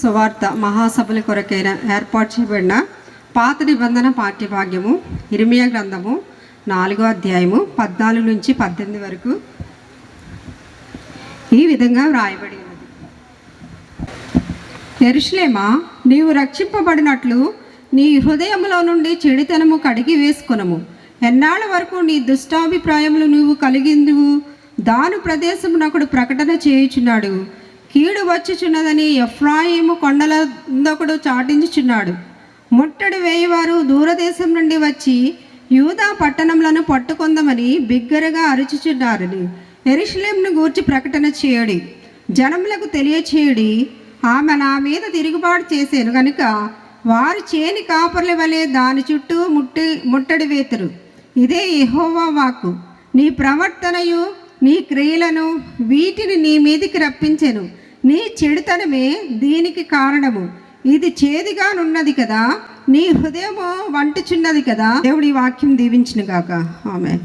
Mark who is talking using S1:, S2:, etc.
S1: సువార్త మహాసభల కొరకైన ఏర్పాటు చేయబడిన పాత నిబంధన పాఠ్యభాగ్యము ఇర్మియా గ్రంథము 4వ అధ్యాయము 14 నుంచి 18 వరకు ఈ విధంగా వ్రాయబడి ఉన్నది. యెరూషలేమా, నీవు రక్షింపబడినట్లు నీ హృదయములో నుండి చెడుతనము కడిగి వేసుకొనము. ఎన్నాళ్ళ వరకు నీ దుష్టాభిప్రాయములు నువ్వు కలిగిందువు? దాను ప్రదేశమునొకడు ప్రకటన చేయుచున్నాడు, కీడు వచ్చుచున్నదని ఎఫ్రాయిము కొండలందొకడు చాటించుచున్నాడు. ముట్టడి వేయువారు దూరదేశం నుండి వచ్చి యూదా పట్టణములను పట్టుకొందమని బిగ్గరగా అరుచుచున్నారని యెరూషలేమును గూర్చి ప్రకటన చేయుడి, జనములకు తెలియచేయుడి. ఆమె నా మీద తిరుగుబాటు చేశాను కనుక వారు చేని కాపర్ల వలె దాని చుట్టూ ముట్టడి వేతురు. ఇదే యెహోవా వాక్కు. నీ ప్రవర్తనయు నీ క్రియలను వీటిని నీ మీదికి రప్పించెను. నీ చెడుతనమే దీనికి కారణము. ఇది చేదుగానున్నది కదా, నీ హృదయము వంటుచున్నది కదా. దేవుడి వాక్యం దీవించును గాక. ఆమేన్.